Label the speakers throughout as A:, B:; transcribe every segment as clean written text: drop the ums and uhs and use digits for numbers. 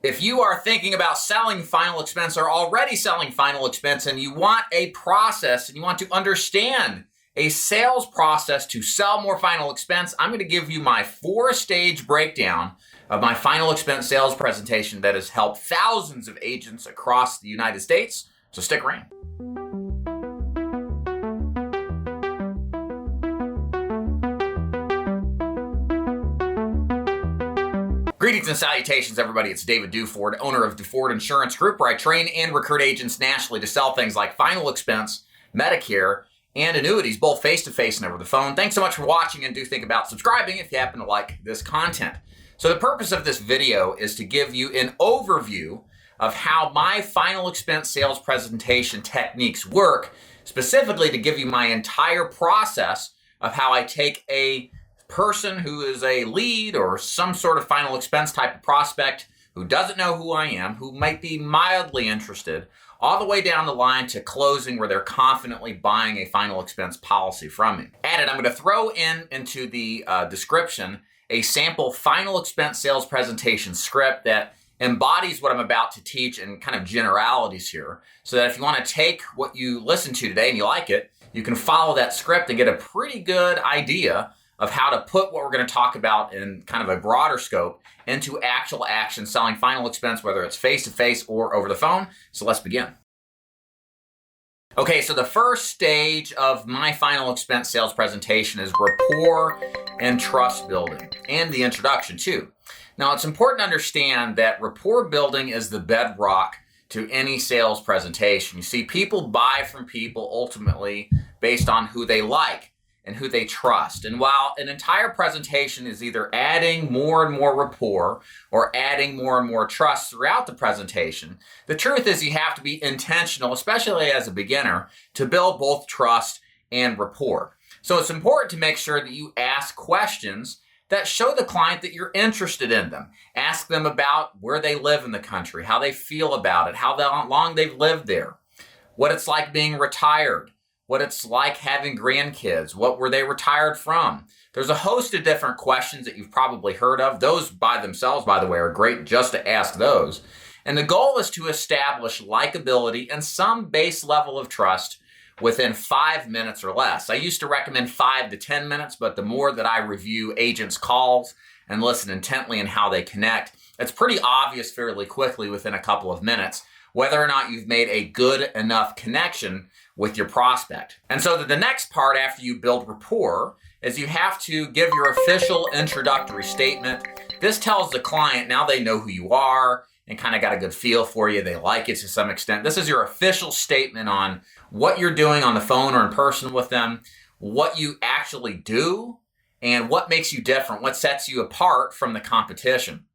A: If you are thinking about selling final expense or already selling final expense and you want a process and you want to understand a sales process to sell more final expense, I'm going to give you my 4-stage breakdown of my final expense sales presentation that has helped thousands of agents across the United States. So stick around. Greetings and salutations, everybody. It's David Duford, owner of Duford Insurance Group, where I train and recruit agents nationally to sell things like final expense, Medicare, and annuities, both face-to-face and over the phone. Thanks so much for watching, and do think about subscribing if you happen to like this content. So the purpose of this video is to give you an overview of how my final expense sales presentation techniques work, specifically to give you my entire process of how I take a person who is a lead or some sort of final expense type of prospect who doesn't know who I am, who might be mildly interested, all the way down the line to closing where they're confidently buying a final expense policy from me. Added, I'm going to throw into the description a sample final expense sales presentation script that embodies what I'm about to teach in kind of generalities here, so that if you want to take what you listen to today and you like it, you can follow that script and get a pretty good idea of how to put what we're going to talk about in kind of a broader scope into actual action selling final expense, whether it's face-to-face or over the phone. So let's begin. Okay, so the first stage of my final expense sales presentation is rapport and trust building, and the introduction too. Now, it's important to understand that rapport building is the bedrock to any sales presentation. You see, people buy from people ultimately based on who they like and who they trust. And while an entire presentation is either adding more and more rapport or adding more and more trust throughout the presentation, the truth is you have to be intentional, especially as a beginner, to build both trust and rapport. So it's important to make sure that you ask questions that show the client that you're interested in them. Ask them about where they live in the country, how they feel about it, how long they've lived there, what it's like being retired, what it's like having grandkids, what were they retired from. There's a host of different questions that you've probably heard of. Those by themselves, by the way, are great just to ask those. And the goal is to establish likability and some base level of trust within 5 minutes or less. I used to recommend 5 to 10 minutes, but the more that I review agents' calls and listen intently in how they connect, it's pretty obvious fairly quickly within a couple of minutes whether or not you've made a good enough connection with your prospect. And so the next part after you build rapport is you have to give your official introductory statement. This tells the client now they know who you are and kind of got a good feel for you. They like it to some extent. This is your official statement on what you're doing on the phone or in person with them, what you actually do, and what makes you different, what sets you apart from the competition.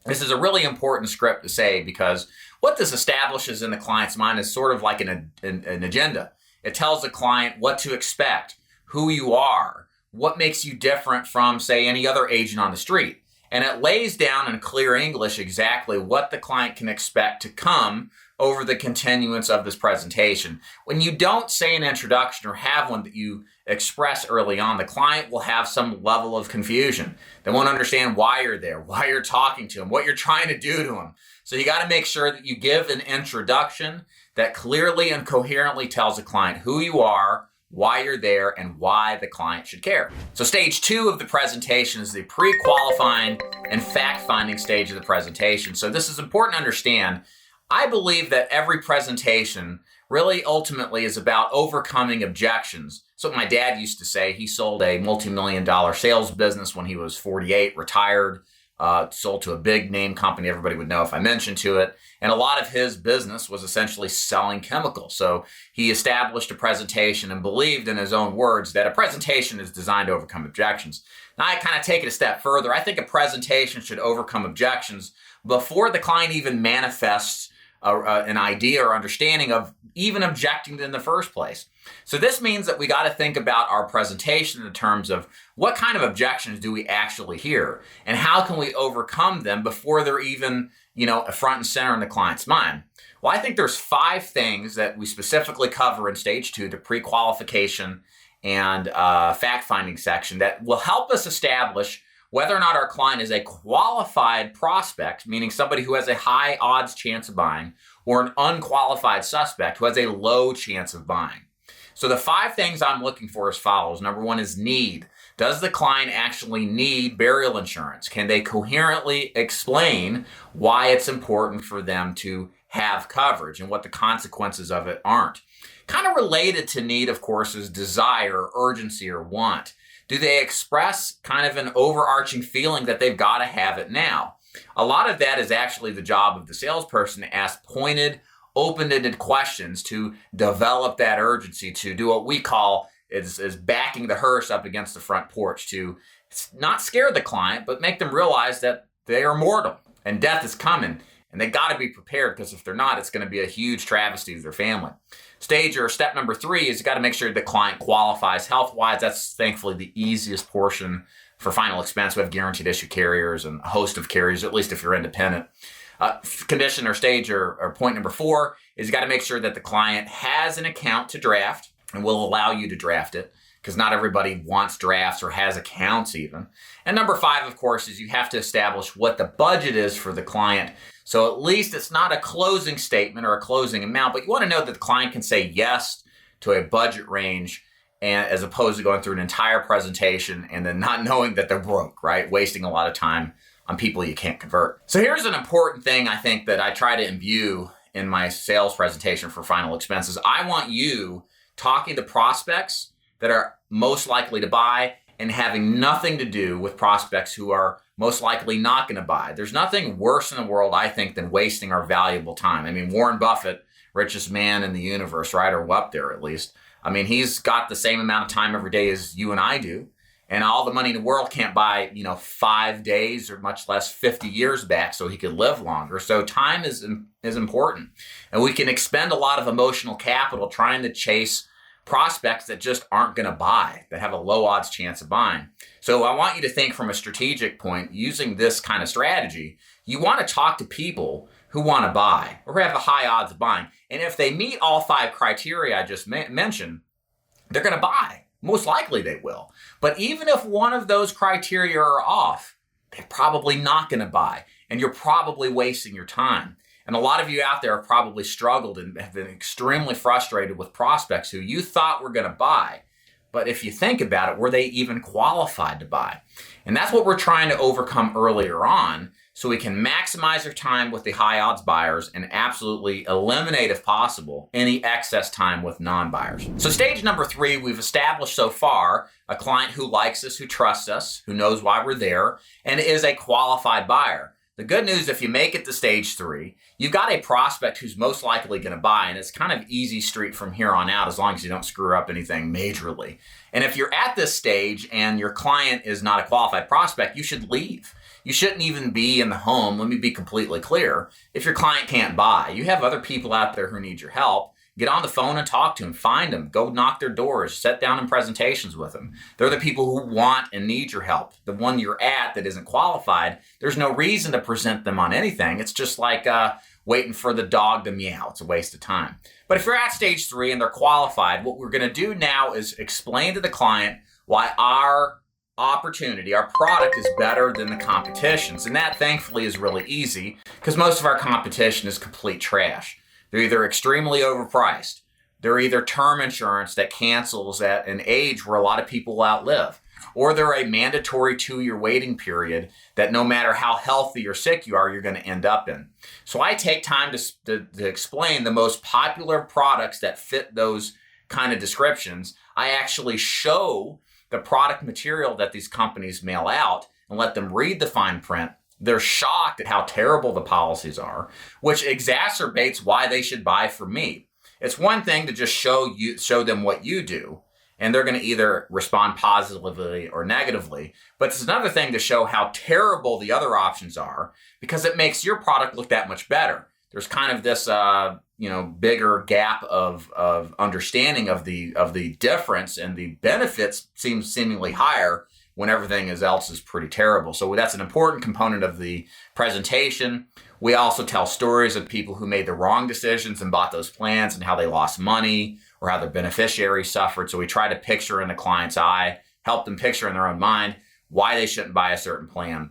A: This is a really important script to say because what this establishes in the client's mind is sort of like an agenda. It tells the client what to expect, who you are, what makes you different from, say, any other agent on the street. And it lays down in clear English exactly what the client can expect to come over the continuance of this presentation. When you don't say an introduction or have one that you express early on, the client will have some level of confusion. They won't understand why you're there, why you're talking to them, what you're trying to do to them. So you got to make sure that you give an introduction that clearly and coherently tells the client who you are, why you're there, and why the client should care. So stage 2 of the presentation is the pre-qualifying and fact-finding stage of the presentation. So this is important to understand. I believe that every presentation really ultimately is about overcoming objections. So my dad used to say. He sold a multi-million-dollar sales business when he was 48, retired, sold to a big name company everybody would know if I mentioned to it. And a lot of his business was essentially selling chemicals. So he established a presentation and believed in his own words that a presentation is designed to overcome objections. Now I kind of take it a step further. I think a presentation should overcome objections before the client even manifests an idea or understanding of even objecting in the first place. So this means that we got to think about our presentation in terms of what kind of objections do we actually hear and how can we overcome them before they're even, front and center in the client's mind. Well, I think there's 5 things that we specifically cover in stage 2, the pre-qualification and fact-finding section, that will help us establish whether or not our client is a qualified prospect, meaning somebody who has a high odds chance of buying, or an unqualified suspect who has a low chance of buying. So the 5 things I'm looking for as follows. Number 1 is need. Does the client actually need burial insurance? Can they coherently explain why it's important for them to have coverage and what the consequences of it aren't? Kind of related to need, of course, is desire, urgency, or want. Do they express kind of an overarching feeling that they've got to have it now? A lot of that is actually the job of the salesperson to ask pointed, open-ended questions to develop that urgency, to do what we call is backing the hearse up against the front porch, to not scare the client, but make them realize that they are mortal and death is coming, and they got to be prepared, because if they're not, it's going to be a huge travesty to their family. Stage or step number 3 is you got to make sure the client qualifies health-wise. That's thankfully the easiest portion for final expense. We have guaranteed issue carriers and a host of carriers, at least if you're independent. Condition or stage or point number 4 is you got to make sure that the client has an account to draft and will allow you to draft it, because not everybody wants drafts or has accounts even. And number 5, of course, is you have to establish what the budget is for the client. So at least it's not a closing statement or a closing amount, but you want to know that the client can say yes to a budget range, and as opposed to going through an entire presentation and then not knowing that they're broke, right? Wasting a lot of time on people you can't convert. So here's an important thing I think that I try to imbue in my sales presentation for final expenses. I want you talking to prospects that are most likely to buy and having nothing to do with prospects who are most likely not going to buy. There's nothing worse in the world, I think, than wasting our valuable time. I mean, Warren Buffett, richest man in the universe, right? Or up there at least. I mean, he's got the same amount of time every day as you and I do. And all the money in the world can't buy, 5 days or much less 50 years back so he could live longer. So time is important. And we can expend a lot of emotional capital trying to chase prospects that just aren't going to buy, that have a low odds chance of buying. So I want you to think from a strategic point, using this kind of strategy, you want to talk to people who want to buy or who have a high odds of buying. And if they meet all 5 criteria I just mentioned, they're going to buy. Most likely they will. But even if one of those criteria are off, they're probably not going to buy. And you're probably wasting your time. And a lot of you out there have probably struggled and have been extremely frustrated with prospects who you thought were going to buy. But if you think about it, were they even qualified to buy? And that's what we're trying to overcome earlier on, so we can maximize our time with the high odds buyers and absolutely eliminate, if possible, any excess time with non-buyers. So stage number 3, we've established so far a client who likes us, who trusts us, who knows why we're there, and is a qualified buyer. The good news, if you make it to stage 3, you've got a prospect who's most likely going to buy, and it's kind of easy street from here on out as long as you don't screw up anything majorly. And if you're at this stage and your client is not a qualified prospect, you should leave. You shouldn't even be in the home. Let me be completely clear. If your client can't buy, you have other people out there who need your help. Get on the phone and talk to them. Find them. Go knock their doors. Sit down in presentations with them. They're the people who want and need your help. The one you're at that isn't qualified, there's no reason to present them on anything. It's just like waiting for the dog to meow. It's a waste of time. But if you're at stage 3 and they're qualified, what we're going to do now is explain to the client why our opportunity, our product is better than the competition's. And that thankfully is really easy because most of our competition is complete trash. They're either extremely overpriced. They're either term insurance that cancels at an age where a lot of people outlive, or they're a mandatory 2-year waiting period that no matter how healthy or sick you are, you're going to end up in. So I take time to explain the most popular products that fit those kind of descriptions. I actually show the product material that these companies mail out and let them read the fine print. They're shocked at how terrible the policies are, which exacerbates why they should buy from me. It's one thing to just show them what you do, and they're going to either respond positively or negatively. But it's another thing to show how terrible the other options are, because it makes your product look that much better. There's kind of this, bigger gap of understanding of the difference, and the benefits seem seemingly higher when everything else is pretty terrible. So that's an important component of the presentation. We also tell stories of people who made the wrong decisions and bought those plans and how they lost money or how their beneficiaries suffered. So we try to picture in the client's eye, help them picture in their own mind why they shouldn't buy a certain plan.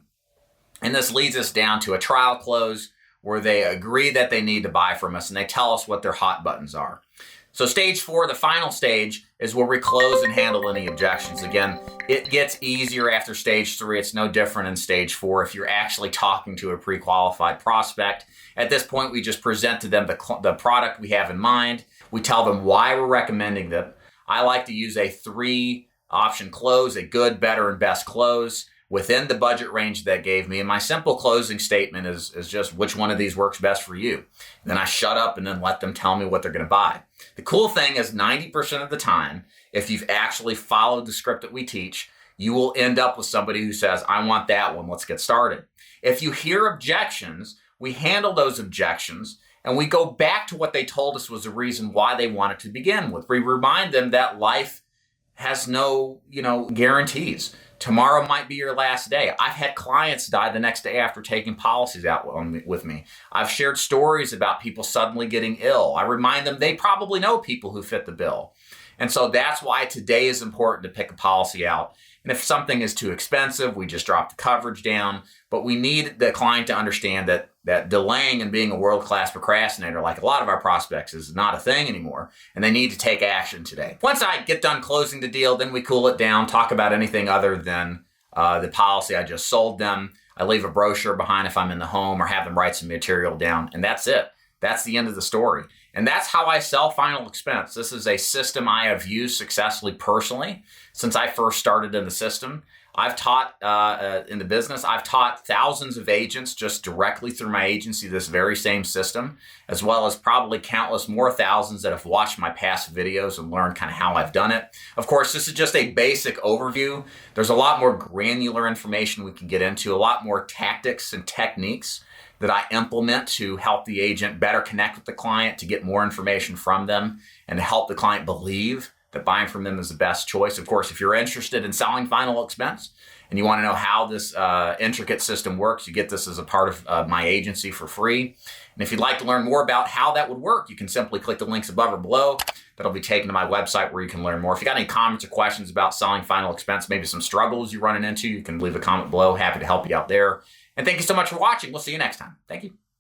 A: And this leads us down to a trial close where they agree that they need to buy from us and they tell us what their hot buttons are. So stage 4, the final stage, is where we close and handle any objections. Again, it gets easier after stage 3. It's no different in stage 4 if you're actually talking to a pre-qualified prospect. At this point, we just present to them the product we have in mind. We tell them why we're recommending them. I like to use a 3-option close, a good, better, and best close within the budget range that gave me. And my simple closing statement is just which one of these works best for you. And then I shut up and then let them tell me what they're going to buy. The cool thing is 90% of the time, if you've actually followed the script that we teach, you will end up with somebody who says, I want that one, let's get started. If you hear objections, we handle those objections and we go back to what they told us was the reason why they wanted to begin with. We remind them that life has no, guarantees. Tomorrow might be your last day. I've had clients die the next day after taking policies out with me. I've shared stories about people suddenly getting ill. I remind them they probably know people who fit the bill. And so that's why today is important to pick a policy out. And if something is too expensive, we just drop the coverage down. But we need the client to understand that delaying and being a world-class procrastinator, like a lot of our prospects, is not a thing anymore. And they need to take action today. Once I get done closing the deal, then we cool it down, talk about anything other than the policy I just sold them. I leave a brochure behind if I'm in the home or have them write some material down. And that's it. That's the end of the story. And that's how I sell final expense. This is a system I have used successfully personally since I first started in the system. I've taught in the business. I've taught thousands of agents just directly through my agency this very same system, as well as probably countless more thousands that have watched my past videos and learned kind of how I've done it. Of course, this is just a basic overview. There's a lot more granular information we can get into, a lot more tactics and techniques that I implement to help the agent better connect with the client, to get more information from them, and to help the client believe that buying from them is the best choice. Of course, if you're interested in selling final expense and you want to know how this intricate system works, you get this as a part of my agency for free. And if you'd like to learn more about how that would work, you can simply click the links above or below. That'll be taken to my website where you can learn more. If you got any comments or questions about selling final expense, maybe some struggles you're running into, you can leave a comment below. Happy to help you out there. And thank you so much for watching. We'll see you next time. Thank you.